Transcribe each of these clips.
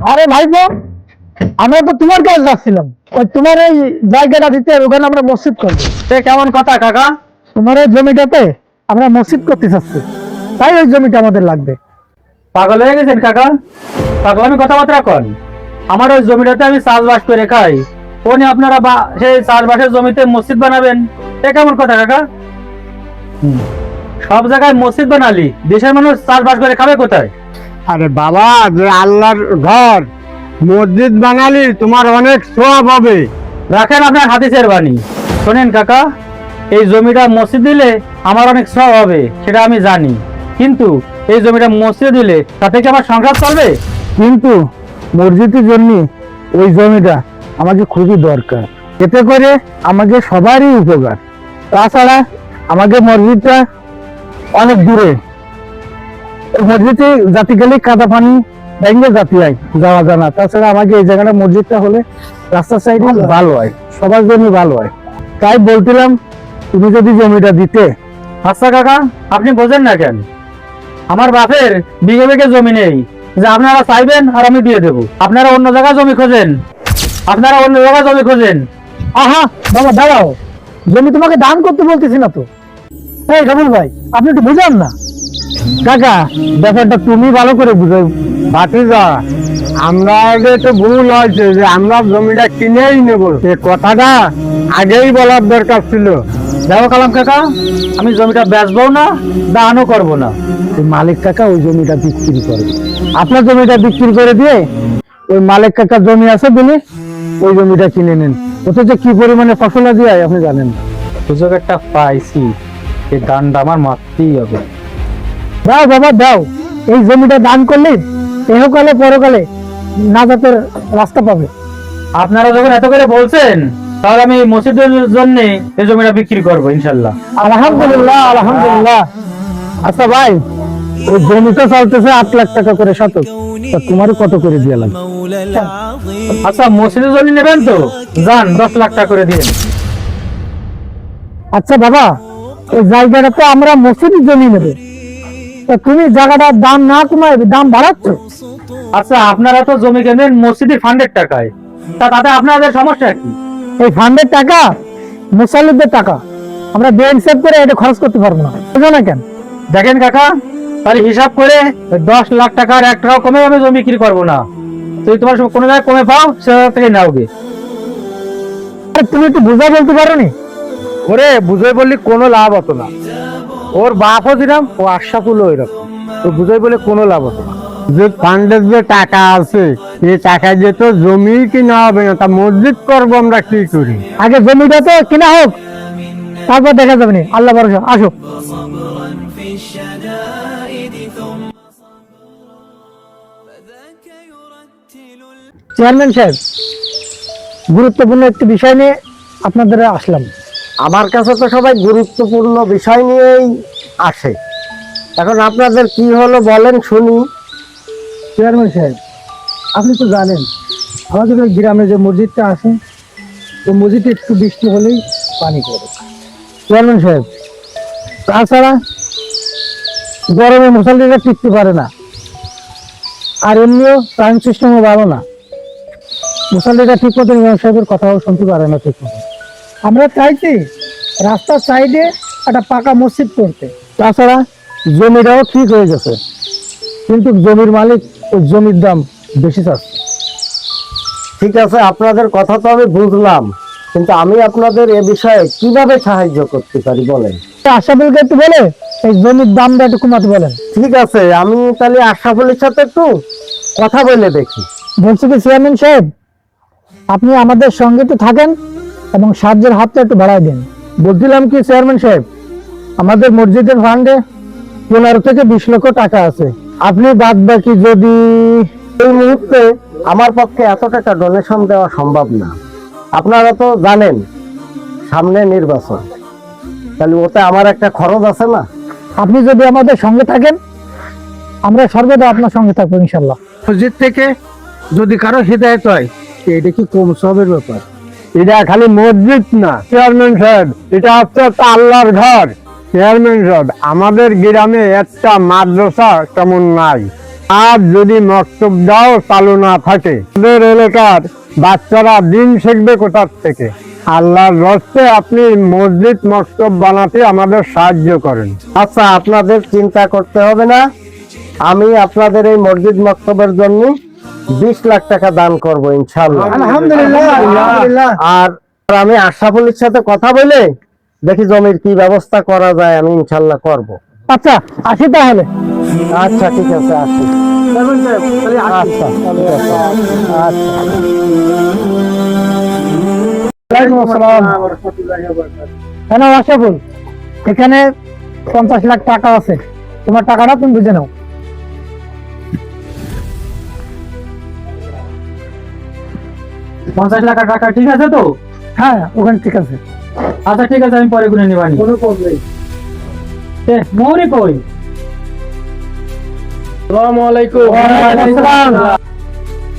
আরে ভাইপো, আমরা তো তোমার কাছে যাচ্ছিলাম, ওই তোমার এই জায়গাটা দিতে, ওখানে আমরা মসজিদ করবো। সে কেমন কথা কাকা? তোমার এই জমিটাতে আমরা মসজিদ করতে চাচ্ছি, তাই ওই জমিটা আমাদের লাগবে। পাগল হয়ে গেছেন কাকা? পাগলামি কথাবার্তা কন। আমার ওই জমিটাতে আমি চাষবাস করে খাই, ও নিয়ে আপনারা সেই চাষবাসের জমিতে মসজিদ বানাবেন? এ কেমন কথা কাকা? সব জায়গায় মসজিদ বানালি, দেশের মানুষ চাষবাস করে খাবে কোথায়? আরে বাবা, যে আল্লাহর ঘর, মসজিদ বানালি তোমার অনেক সওয়াব হবে। রাখেন আপনার হাদিসের বাণী। শোনেন কাকা, এই জমিটা মসজিদ দিলে আমার অনেক সওয়াব হবে, সেটা আমি জানি, কিন্তু এই জমিটা মসজিদ দিলে তাতে কি আমার সংসার চলবে? কিন্তু মসজিদের জন্য ওই জমিটা আমাকে খুবই দরকার, এতে করে আমাকে সবারই উপকার। তাছাড়া আমাকে মসজিদটা অনেক দূরে, মসজিদে জাতি গেলে কাদা পানি ভেঙে জাতি হয়, যাওয়া যায় না। তাছাড়া আমাকে এই জায়গাটা মসজিদটা হলে রাস্তার সাইডে ভালো হয়, সবার জন্য ভালো হয়। তাই বলছিলাম তুমি যদি জমিটা দিতে। আচ্ছা কাকা, আপনি বোঝেন না কেন? আমার বাপের বিঘে বিঘে জমি নেই যে আপনারা চাইবেন আর আমি দিয়ে দেবো। আপনারা অন্য জায়গায় জমি খোঁজেন, আপনারা অন্য জায়গায় জমি খোঁজেন। আহা বাবা দাঁড়াও, জমি তোমাকে দান করতে বলতেছি না তো। এই রাবুল ভাই, আপনি একটু বুঝান না। কাকা, ব্যাপারটা তুমি ভালো করে বুঝো। ভাতিজা, আমরা আগে তো ভুল হয়েছে যে আমরা জমিটা কিনেই নেব, সে কথাটা আগেই বলার দরকার ছিল। দেখো কালাম কাকা, আমি জমিটা বেচবো না, দানও করবো না। ওই মালিক কাকা ওই জমিটা বিক্রি করে, আপনার জমিটা বিক্রি করে দিয়ে ওই মালিক কাকার জমি আছে বলে ওই জমিটা কিনে নেন। ওতে যে কি পরিমাণে ফসল দিয়ে আপনি জানেন না। সুযোগ একটা পাইছি, এই দানটা আমার মারতেই হবে। দাও বাবা দাও, এই জমিটা দান করলে এহকালে পরকালে নাজাতের রাস্তা পাবে। আপনারা যখন এত করে বলছেন, তাহলে আমি মসজিদের জন্য এই জমিটা বিক্রি করবো ইনশাল্লাহ। আলহামদুলিল্লাহ আলহামদুলিল্লাহ। আচ্ছা ভাই, ওই জমিটা চলতেছে 8 লাখ টাকা করে শতক, তা তোমারও কত করে দিয়ে লাগবে? আচ্ছা, মসজিদের জন্য নেবেন তো যান, 10 লাখ টাকা করে দিন। আচ্ছা বাবা, ওই জায়গাটা তো আমরা মসজিদের জমি নেবে, তা তুমি জায়গাটার দাম না কমায় দাম বাড়াচ্ছ। আচ্ছা, আপনারা তো জমি কেনেন মসজিদের ফান্ডের টাকায়, তা তাতে আপনাদের সমস্যা কি? এই ফান্ডের টাকা মুসাল্লিদের টাকা, আমরা ব্যাংক সেভ করে এটা খরচ করতে পারবো না, বুঝো না কেন? দেখেন কাকা, তাহলে হিসাব করে 10 লাখ টাকার 1 টাকা কমে আমি জমি বিক্রি করবো না। তুমি তোমার কোনো জায়গায় কমে পাও, সেটা থেকে নাও গে। আরে তুমি একটু বুঝা বলতে পারো নি? ওরে বুঝাই বললি কোনো লাভ হতো না। ওর বাপও দিলাম, ও আশাফুল এরকম, তো বুঝাই বলে কোনো লাভ হতো না। যে ফান্ডের যে টাকা আছে, এই টাকা দিয়ে তো জমি কিনা হবে না, তা মসজিদ করবো আমরা কি করি? আগে জমিটা তো কিনা হোক, তারপর দেখা যাবে নি। আল্লাহ ভরসা, আসো। চেয়ারম্যান সাহেব, গুরুত্বপূর্ণ একটি বিষয় নিয়ে আপনাদের আসলাম। আমার কাছে তো সবাই গুরুত্বপূর্ণ বিষয় নিয়েই আসে, এখন আপনাদের কি হলো বলেন শুনি। চেয়ারম্যান সাহেব, আপনি তো জানেন আমাদের ওই গ্রামে যে মসজিদটা আছে, ওই মসজিদে একটু বৃষ্টি হলেই পানি পড়ে। চেয়ারম্যান সাহেব, তাছাড়া গরমে মুসল্লিরা টিকতে পারে না, আর এমনিও ট্রাইন সিস্টেমও ভালো না, মুসল্লিরা ঠিক মতো ইমাম সাহেবের কথাও শুনতে পারে না ঠিক মতো। আমরা চাইছি রাস্তার সাইডে একটা পাকা মসজিদ করতে। তাছাড়া জমিটাও ঠিক হয়ে গেছে, কিন্তু জমির মালিক ওই জমির দাম বেশি চাচ্ছে। ঠিক আছে, আপনাদের কথা তো আমি বুঝলাম, কিন্তু আমি আপনাদের এ বিষয়ে কিভাবে সাহায্য করতে পারি বলেন। আশাফুলকে একটু বলে এই জমির দামটা একটু কমাতে বলেন। ঠিক আছে, আমি তাহলে আশরাফুলের সাথে একটু কথা বলে দেখি। বলছি কি চেয়ারম্যান সাহেব, আপনি আমাদের সঙ্গে তো থাকেন এবং সাহায্যের হাতটা একটু বাড়ায় দিন। বলছিলাম কি চেয়ারম্যান সাহেব, আমাদের মসজিদের ফান্ডে 15 থেকে 20 লক্ষ টাকা আছে, আপনি বাদ বাকি যদি। এই মুহূর্তে আমার পক্ষে এত টাকা ডোনেশন দেওয়া সম্ভব না। আপনারা তো জানেন সামনে নির্বাচন, তাহলে ওতে আমার একটা খরচ আছে না। আপনি যদি আমাদের সঙ্গে থাকেন, আমরা সর্বদা আপনার সঙ্গে থাকবো ইনশাল্লাহ। মসজিদ থেকে যদি কারো হেদায়েত হয়, এটা কি কম সবের ব্যাপার? এটা খালি মসজিদ না চেয়ারম্যান সাহেব, এটা হচ্ছে একটা আল্লাহর ঘর। চেয়ারম্যান সাহেব, আমাদের গ্রামে একটা মাদ্রাসা তেমন নাই, আর যদি মক্তবটাও চালু না থাকে আমাদের এলাকার বাচ্চারা দিন শিখবে কোথার থেকে? আল্লাহর রস্তে আপনি মসজিদ মক্তব বানাতে আমাদের সাহায্য করেন। আচ্ছা, আপনাদের চিন্তা করতে হবে না, আমি আপনাদের এই মসজিদ মক্তবের জন্য 20 লাখ টাকা দান করব ইনশাআল্লাহ। আলহামদুলিল্লাহ, আলহামদুলিল্লাহ। আর আমি আশরাফুলের সাথে কথা বলে দেখি জমির কি ব্যবস্থা করা যায়, আমি ইনশাআল্লাহ করব। আচ্ছা, আসি তাহলে। আচ্ছা ঠিক আছে, আসি। আচ্ছা ওয়ালাইকুম আসসালাম। হ্যালো আশরাফুল, এখানে 50 লাখ টাকা আছে, তোমার টাকাটা তুমি বুঝে নাও। 50 লাখ টাকা ঠিক আছে তো? হ্যাঁ, ওখানে ঠিক আছে। আচ্ছা ঠিক আছে, আমি পরে গুনে নিবানি। কোনো প্রবলেম। মৌরি কই? আসসালামু আলাইকুম।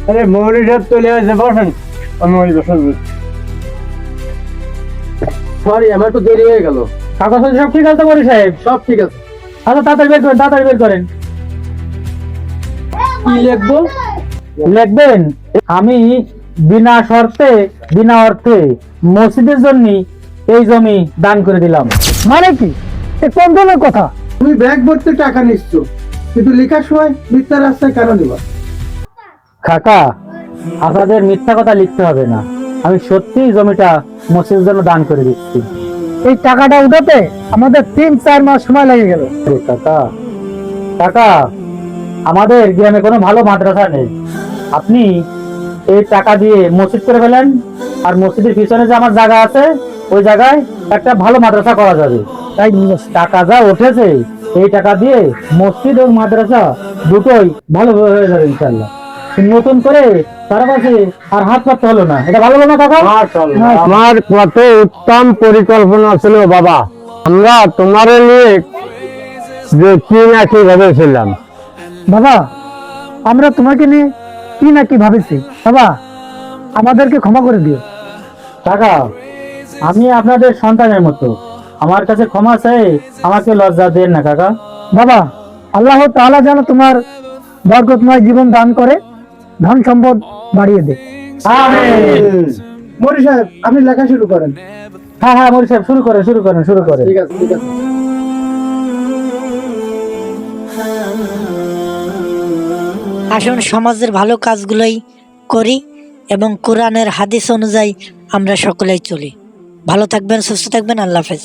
আরে মৌলী সাহেব চলে আসে, বসেন। আমি ওই বসেন। সরি, আমার একটু দেরি হয়ে গেল। কাগজ সব ঠিক আছে তো মৌরি সাহেব? সব ঠিক আছে। আচ্ছা তাড়াতাড়ি বের করেন, তাড়াতাড়ি বের করেন। কি লিখবো? লিখবেন, আমি বিনা শর্তে বিনা অর্থে মসজিদের জন্য এই জমি দান করে দিলাম। মানে কি? এ কোন ধরনের কথা? তুমি ব্যাগ ভর্তি টাকা নিচ্ছ, কিন্তু লেখার সময় মিথ্যা রাস্তায় কেন নিবা? কাকা, আপনাদের মিথ্যা কথা লিখতে হবে না, আমি সত্যি জমিটা মসজিদের জন্য দান করে দিচ্ছি। এই টাকাটা উঠাতে আমাদের 3-4 মাস সময় লেগে গেল। আরে কাকা, কাকা, আমাদের গ্রামে কোনো ভালো মাদ্রাসা নেই, আপনি এই টাকা দিয়ে মসজিদ করে ফেলেন, আর মসজিদের পিছনে যে আমার জায়গা আছে ওই জায়গায় একটা ভালো মাদ্রাসা করা যাবে। তাই টাকা যা উঠেছে এই টাকা দিয়ে মসজিদ এবং মাদ্রাসা দুটোই ভালো হয়ে যাবে ইনশাল্লাহ। নতুন করে তার কাছে আর হাত পাততে হলো না, এটা ভালো হলো না কাকা? আমার কত উত্তম পরিকল্পনা ছিল বাবা, আমরা তোমার নিয়ে যে কি না কি ভেবেছিলাম। বাবা, আমরা তোমাকে নিয়ে কি না কি ভাবেছি। বাবা, আমাদেরকে ক্ষমা করে দিও। কাকা, আমি আপনাদের সন্তানের মতো, আমার কাছে ক্ষমা চাই, আমাকে লজ্জা দেন না কাকা। বাবা, আল্লাহ তাআলা যেন তোমার বরকতময় জীবন দান করে, ধন সম্পদ বাড়িয়ে দে। আমিন। মরি সাহেব, আপনি লেখা শুরু করেন। হ্যাঁ হ্যাঁ মৌলী সাহেব, শুরু করেন শুরু করেন শুরু করেন। ঠিক আছে, ঠিক আছে। আসুন সমাজের ভালো কাজগুলোই করি এবং কোরআনের হাদিস অনুযায়ী আমরা সকলেই চলি। ভালো থাকবেন, সুস্থ থাকবেন, আল্লাহ হাফেজ।